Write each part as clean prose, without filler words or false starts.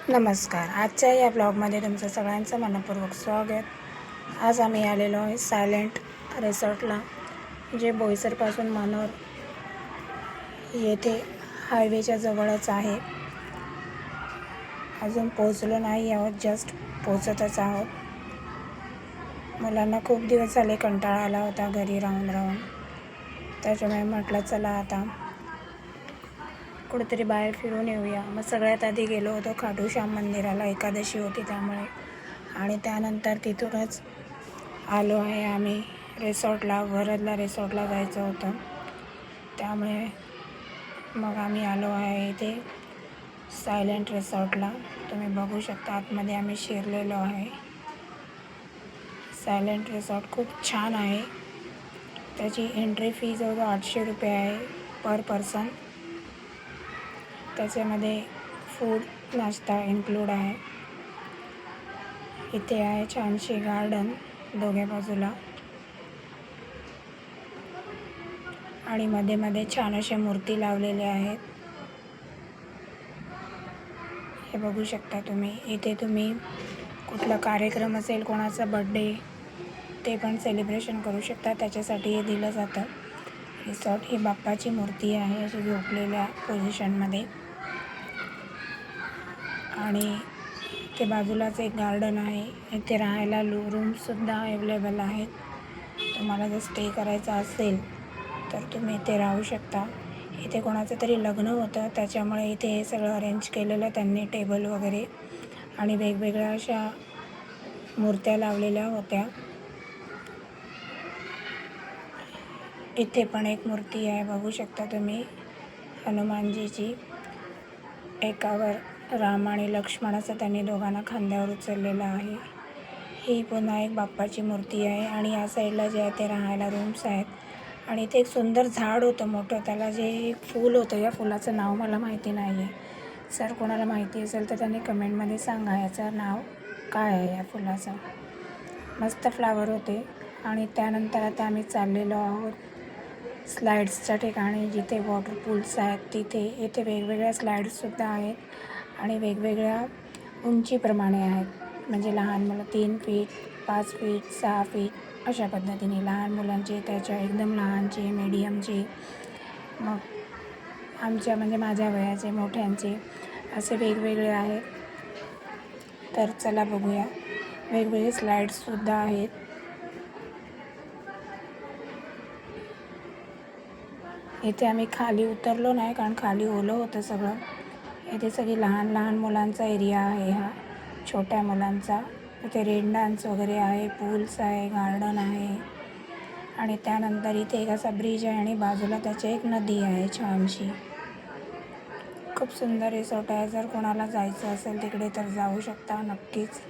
नमस्कार. आजच्या या ब्लॉगमध्ये तुमचं सगळ्यांचं मनपूर्वक स्वागत. आज आम्ही आलेलो आहे सायलेंट रिसॉर्टला, जे बोईसरपासून मनोर येथे हायवेच्या जवळच आहे. अजून पोहोचलो नाही आहोत, जस्ट पोहोचतच आहोत. मुलांना खूप दिवस झाले कंटाळा आला होता घरी राहून, त्याच्यामुळे म्हटलं चला आता कुठेतरी बाहेर फिरून येऊया. मग सगळ्यात आधी गेलो होतो खाटू श्याम मंदिराला, एकादशी होती त्यामुळे. आणि त्यानंतर तिथूनच आलो आहे आम्ही रिसॉर्टला. वरदला रिसॉर्टला जायचं होतं, त्यामुळे मग आम्ही आलो आहे इथे सायलेंट रिसॉर्टला. तुम्ही बघू शकता आतमध्ये आम्ही शिरलेलो आहे. सायलेंट रिसॉर्ट खूप छान आहे. त्याची एंट्री फी जवळजवळ 800 रुपये आहे पर पर्सन. त्याच्यामध्ये फूड नाश्ता इन्क्लूड आहे. इथे आहे छानशी गार्डन दोघे बाजूला, आणि मध्ये मध्ये छान अशा मूर्ती लावलेल्या आहेत. हे बघू शकता तुम्ही. इथे तुम्ही कुठला कार्यक्रम असेल, कोणाचा बड्डे, ते पण सेलिब्रेशन करू शकता. त्याच्यासाठी हे दिलं जातं. रिसॉर्ट ही बाप्पाची मूर्ती आहे अशी झोपलेल्या पोझिशनमध्ये, आणि ते बाजूलाच एक गार्डन आहे. इथे राहायला रूमसुद्धा अवेलेबल आहेत. तुम्हाला जर स्टे करायचा असेल तर तुम्ही इथे राहू शकता. इथे कोणाचं तरी लग्न होतं, त्याच्यामुळे इथे हे सगळं अरेंज केलेलं त्यांनी, टेबल वगैरे, आणि वेगवेगळ्या अशा मूर्त्या लावलेल्या होत्या. इथे पण एक मूर्ती आहे, बघू शकता तुम्ही, हनुमानजीची. एकावर राम आणि लक्ष्मण असं त्यांनी दोघांना खांद्यावर उचललेलं आहे. ही पुन्हा एक बाप्पाची मूर्ती आहे. आणि या साईडला जे आहे ते राहायला रूम्स आहेत. आणि इथे एक सुंदर झाड होतं मोठं, त्याला जे फूल होतं, या फुलाचं नाव मला माहिती नाही आहे. सर कोणाला माहिती असेल तर त्यांनी कमेंटमध्ये सांगा याचं नाव काय आहे या फुलाचं. मस्त फ्लावर होते. आणि त्यानंतर आता आम्ही चाललेलो आहोत स्लाईड्सच्या ठिकाणी, जिथे वॉटर पूल्स आहेत तिथे. इथे वेगवेगळ्या स्लाईड्ससुद्धा आहेत आणि वेगवेगळ्या उंचीप्रमाणे आहेत. म्हणजे लहान मुलं 3 फीट, 5 फीट, 6 फीट अशा पद्धतीने. लहान मुलांचे, त्याच्या एकदम लहानचे, मीडियमचे, मग आमच्या म्हणजे माझ्या वयाचे, मोठ्यांचे, असे वेगवेगळे आहेत. तर चला बघूया. वेगवेगळे स्लाईड्ससुद्धा आहेत. इथे आम्ही खाली उतरलो नाही, कारण खाली ओलं होतं सगळं. इथे सगळी लहान लहान मुलांचा एरिया आहे हा, छोट्या मुलांचा. इथे रेन डान्स वगैरे आहे, पूल्स आहे, गार्डन आहे. आणि त्यानंतर इथे एक असा ब्रिज आहे आणि बाजूला त्याची एक नदी आहे छानशी. खूप सुंदर रिसॉर्ट आहे. जर कोणाला जायचं असेल तिकडे तर जाऊ शकता नक्कीच.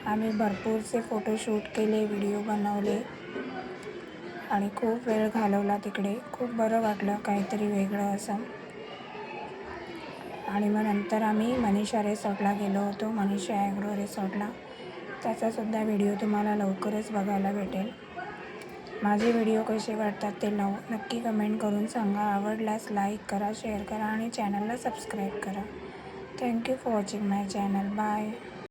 आम्ही भरपूरसे फोटोशूट केले, व्हिडिओ बनवले आणि खूप वेळ घालवला तिकडे. खूप बरं वाटलं, काहीतरी वेगळं असं. आणि मग नंतर आम्ही मनीषा रिसॉर्टला गेलो होतो, मनीषा ॲग्रो रिसॉर्टला. त्याचासुद्धा व्हिडिओ तुम्हाला लवकरच बघायला भेटेल. माझे व्हिडिओ कसे वाटतात ते नक्की कमेंट करून सांगा. आवडल्यास लाईक करा, शेअर करा आणि चॅनलला सबस्क्राईब करा. Thank you for watching my channel. Bye.